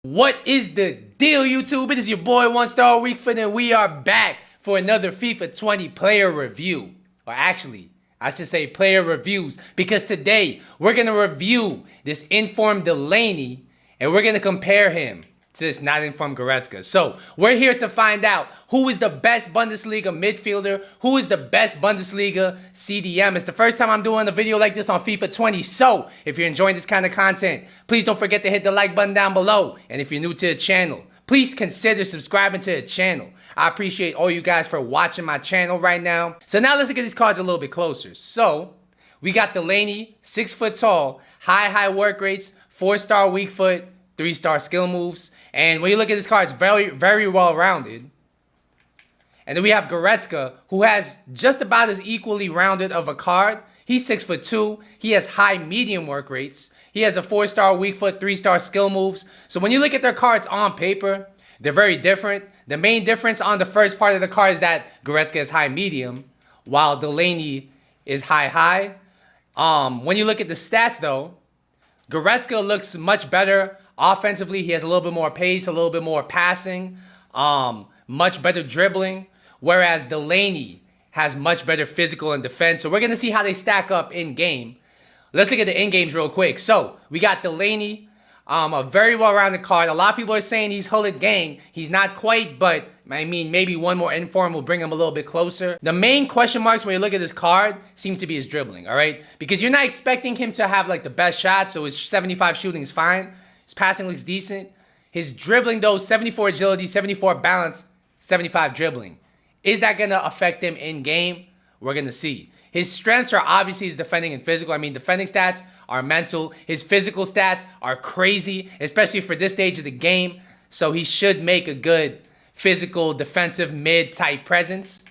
What is the deal, YouTube? It is your boy, One Star Weekfoot, and we are back for another FIFA 20 player review. Or actually, I should say player reviews, because today we're going to review this informed Delaney, and we're going to compare him to this not informed Goretzka. So we're here to find out who is the best Bundesliga midfielder, who is the best Bundesliga CDM. It's the first time I'm doing a video like this on FIFA 20. So if you're enjoying this kind of content, please don't forget to hit the like button down below. And if you're new to the channel, please consider subscribing to the channel. I appreciate all you guys for watching my channel right now. So now let's look at these cards a little bit closer. So we got Delaney, 6 foot tall, high work rates, 4-star weak foot, 3-star skill moves. And when you look at this card, it's very well rounded. And then we have Goretzka, who has just about as equally rounded of a card. He's 6'2". He has high medium work rates. He has a 4-star weak foot, 3-star skill moves. So when you look at their cards on paper, they're very different. The main difference on the first part of the card is that Goretzka is high medium, while Delaney is high. When you look at the stats though, Goretzka looks much better offensively. He has a little bit more pace, a little bit more passing, much better dribbling, whereas Delaney has much better physical and defense. So we're going to see how they stack up in game. Let's look at the in games real quick. So we got Delaney, a very well-rounded card. A lot of people are saying he's Hullet gang. He's not quite, but I mean, maybe one more inform will bring him a little bit closer. The main question marks when you look at this card seem to be his dribbling, all right? Because you're not expecting him to have like the best shot, so his 75 shooting is fine. His passing looks decent. His dribbling though, 74 agility, 74 balance, 75 dribbling. Is that going to affect him in game? We're going to see. His strengths are obviously his defending and physical. I mean, defending stats are mental. His physical stats are crazy, especially for this stage of the game. So he should make a good physical, defensive, mid-type presence.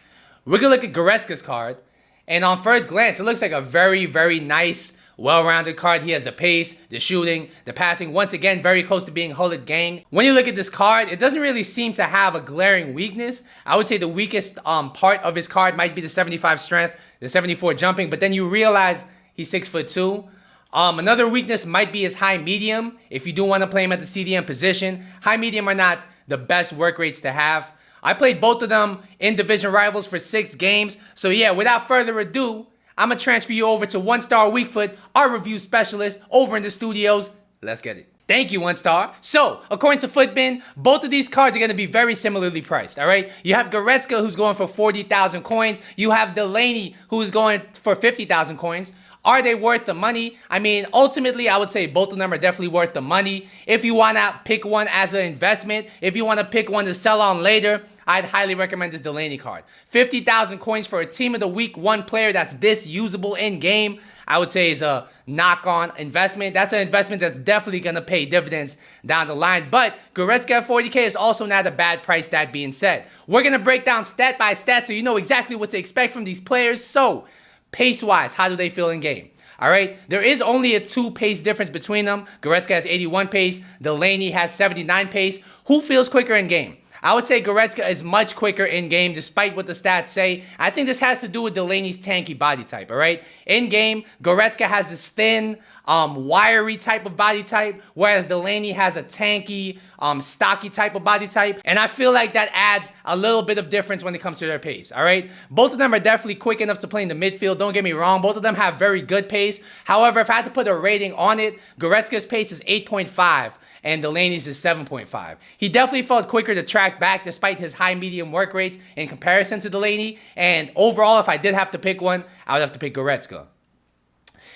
We're going to look at Goretzka's card. And on first glance, it looks like a very nice, well-rounded card. He has the pace, the shooting, the passing. Once again, very close to being Hullet gang. When you look at this card, it doesn't really seem to have a glaring weakness. I would say the weakest part of his card might be the 75 strength, the 74 jumping, but then you realize he's 6'2". Another weakness might be his high medium. If you do want to play him at the CDM position, high medium are not the best work rates to have. I played both of them in division rivals for 6 games. So yeah, without further ado, I'm going to transfer you over to One Star Weekfoot, our review specialist over in the studios. Let's get it. Thank you, One Star. So, according to Footbin, both of these cards are going to be very similarly priced, all right? You have Goretzka, who's going for 40,000 coins. You have Delaney, who's going for 50,000 coins. Are they worth the money? I mean, ultimately, I would say both of them are definitely worth the money. If you want to pick one as an investment, if you want to pick one to sell on later, I'd highly recommend this Delaney card. 50,000 coins for a team of the week 1 player that's this usable in game, I would say is a knock-on investment. That's an investment that's definitely going to pay dividends down the line. But Goretzka at 40K is also not a bad price, that being said. We're going to break down stat by stat so you know exactly what to expect from these players. So, pace-wise, how do they feel in game? All right, there is only a 2 pace difference between them. Goretzka has 81 pace, Delaney has 79 pace. Who feels quicker in game? I would say Goretzka is much quicker in game despite what the stats say. I think this has to do with Delaney's tanky body type, all right? In game, Goretzka has this thin, wiry type of body type, whereas Delaney has a tanky, stocky type of body type. And I feel like that adds a little bit of difference when it comes to their pace, all right? Both of them are definitely quick enough to play in the midfield. Don't get me wrong. Both of them have very good pace. However, if I had to put a rating on it, Goretzka's pace is 8.5. and Delaney's is 7.5. He definitely felt quicker to track back despite his high medium work rates in comparison to Delaney. And overall, if I did have to pick one, I would have to pick Goretzka.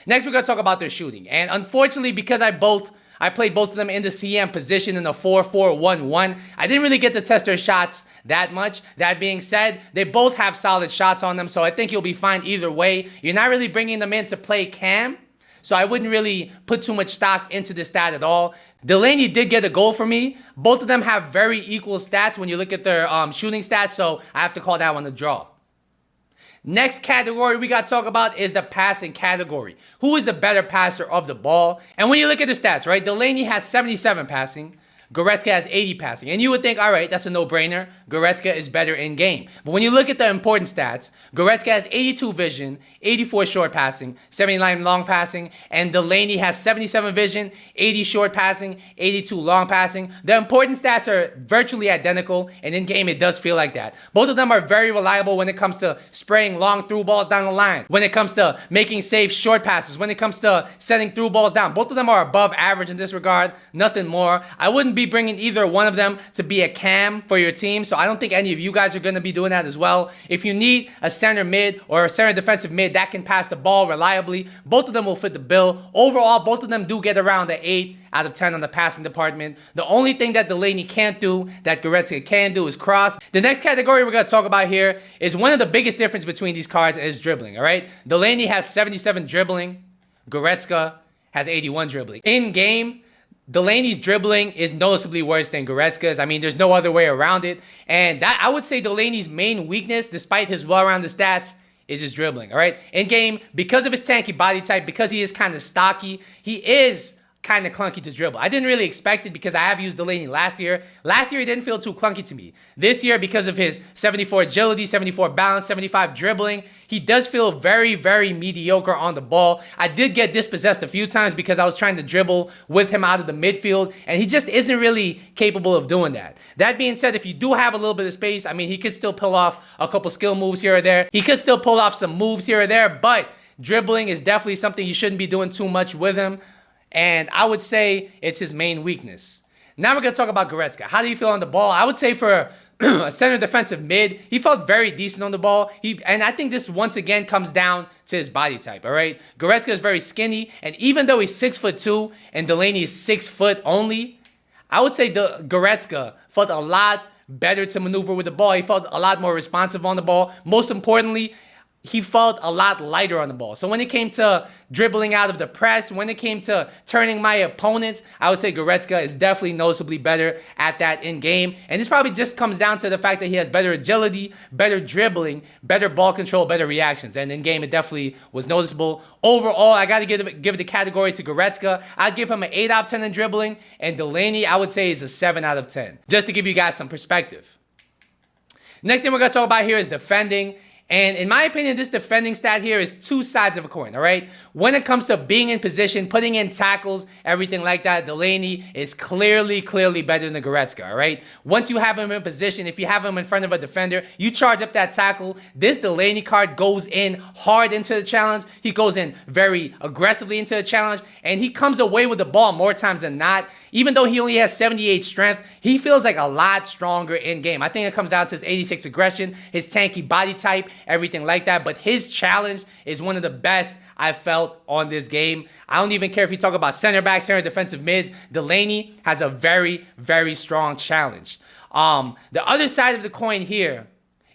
Next, we're going to talk about their shooting. And unfortunately, because I played both of them in the CM position in the 4-4-1-1, I didn't really get to test their shots that much. That being said, they both have solid shots on them, so I think you'll be fine either way. You're not really bringing them in to play cam, so I wouldn't really put too much stock into this stat at all. Delaney did get a goal for me. Both of them have very equal stats when you look at their shooting stats, so I have to call that one a draw. Next category we got to talk about is the passing category. Who is the better passer of the ball? And when you look at the stats, right, Delaney has 77 passing, Goretzka has 80 passing. And you would think, all right, that's a no-brainer. Goretzka is better in game. But when you look at the important stats, Goretzka has 82 vision, 84 short passing, 79 long passing, and Delaney has 77 vision, 80 short passing, 82 long passing. The important stats are virtually identical, and in game it does feel like that. Both of them are very reliable when it comes to spraying long through balls down the line, when it comes to making safe short passes, when it comes to sending through balls down. Both of them are above average in this regard, nothing more. I wouldn't be bringing either one of them to be a cam for your team, so I don't think any of you guys are going to be doing that as well. If you need a center mid or a center defensive mid that can pass the ball reliably, both of them will fit the bill. Overall, both of them do get around the 8 out of 10 on the passing department. The only thing that Delaney can't do that Goretzka can do is cross. The next category we're going to talk about here is one of the biggest difference between these cards is dribbling, all right? Delaney has 77 dribbling. Goretzka has 81 dribbling. In game, Delaney's dribbling is noticeably worse than Goretzka's. I mean, there's no other way around it. And that, I would say, Delaney's main weakness, despite his well-rounded stats, is his dribbling, all right? In game, because of his tanky body type, because he is kind of stocky, he is kind of clunky to dribble. I didn't really expect it because I have used Delaney last year. Last year, he didn't feel too clunky to me. This year, because of his 74 agility, 74 balance, 75 dribbling, he does feel very, very mediocre on the ball. I did get dispossessed a few times because I was trying to dribble with him out of the midfield, and he just isn't really capable of doing that. That being said, if you do have a little bit of space, I mean, he could still pull off a couple skill moves here or there. He could still pull off some moves here or there, but dribbling is definitely something you shouldn't be doing too much with him. And I would say it's his main weakness. Now we're going to talk about Goretzka. How do you feel on the ball? I would say for a center defensive mid, he felt very decent on the ball. And I think this once again comes down to his body type, all right? Goretzka is very skinny. And even though he's 6'2" and Delaney is 6 foot only, I would say Goretzka felt a lot better to maneuver with the ball. He felt a lot more responsive on the ball. Most importantly, he felt a lot lighter on the ball. So when it came to dribbling out of the press, when it came to turning my opponents, I would say Goretzka is definitely noticeably better at that in game. And this probably just comes down to the fact that he has better agility, better dribbling, better ball control, better reactions. And in game, it definitely was noticeable. Overall, I got to give the category to Goretzka. I'd give him an 8 out of 10 in dribbling. And Delaney, I would say, is a 7 out of 10. Just to give you guys some perspective. Next thing we're going to talk about here is defending. And in my opinion, this defending stat here is two sides of a coin, all right? When it comes to being in position, putting in tackles, everything like that, Delaney is clearly better than Goretzka, all right? Once you have him in position, if you have him in front of a defender, you charge up that tackle. This Delaney card goes in hard into the challenge. He goes in very aggressively into the challenge, and he comes away with the ball more times than not. Even though he only has 78 strength, he feels like a lot stronger in game. I think it comes down to his 86 aggression, his tanky body type, everything like that. But his challenge is one of the best I've felt on this game. I don't even care if you talk about center backs, center defensive mids. Delaney has a very strong challenge. The other side of the coin here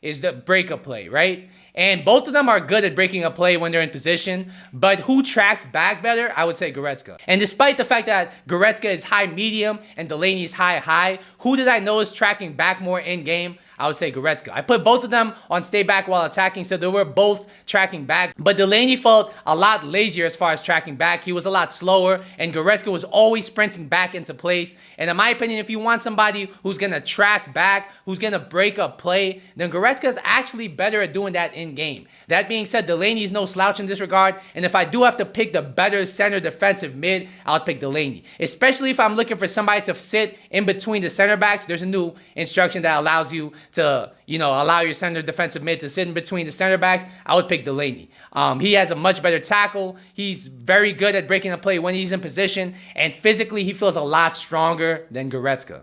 is the breakup play, right? And both of them are good at breaking a play when they're in position. But who tracks back better? I would say Goretzka. And despite the fact that Goretzka is high-medium and Delaney is high-high, who did I notice tracking back more in-game? I would say Goretzka. I put both of them on stay back while attacking, so they were both tracking back. But Delaney felt a lot lazier as far as tracking back. He was a lot slower, and Goretzka was always sprinting back into place. And in my opinion, if you want somebody who's going to track back, who's going to break up play, then Goretzka is actually better at doing that in-game. That being said, Delaney is no slouch in this regard, and if I do have to pick the better center defensive mid, I'll pick Delaney. Especially if I'm looking for somebody to sit in between the center backs. There's a new instruction that allows you to, allow your center defensive mid to sit in between the center backs. I would pick Delaney. He has a much better tackle. He's very good at breaking a play when he's in position. And physically, he feels a lot stronger than Goretzka.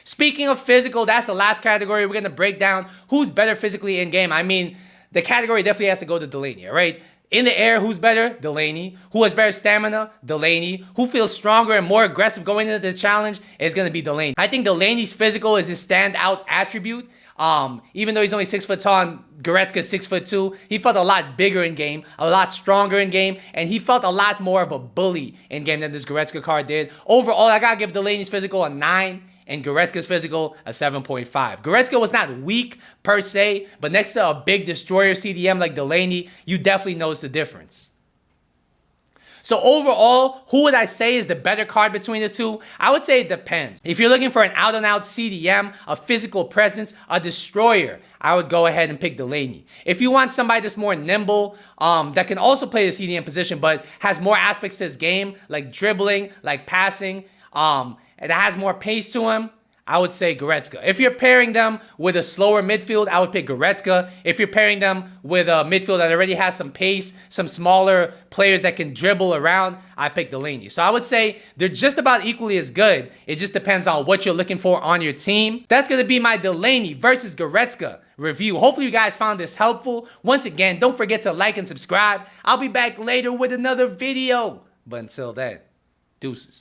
Speaking of physical, that's the last category. We're going to break down who's better physically in game. I mean, the category definitely has to go to Delaney, all right? In the air, who's better? Delaney. Who has better stamina? Delaney. Who feels stronger and more aggressive going into the challenge? Is going to be Delaney. I think Delaney's physical is his standout attribute. Even though he's only 6 foot tall and Goretzka's 6'2", he felt a lot bigger in game, a lot stronger in game, and he felt a lot more of a bully in game than this Goretzka card did. Overall, I got to give Delaney's physical a 9. And Goretzka's physical, a 7.5. Goretzka was not weak per se, but next to a big destroyer CDM like Delaney, you definitely notice the difference. So overall, who would I say is the better card between the two? I would say it depends. If you're looking for an out-and-out CDM, a physical presence, a destroyer, I would go ahead and pick Delaney. If you want somebody that's more nimble, that can also play the CDM position, but has more aspects to his game, like dribbling, like passing, and that has more pace to him, I would say Goretzka. If you're pairing them with a slower midfield, I would pick Goretzka. If you're pairing them with a midfield that already has some pace, some smaller players that can dribble around, I pick Delaney. So I would say they're just about equally as good. It just depends on what you're looking for on your team. That's going to be my Delaney versus Goretzka review. Hopefully you guys found this helpful. Once again, don't forget to like and subscribe. I'll be back later with another video. But until then, deuces.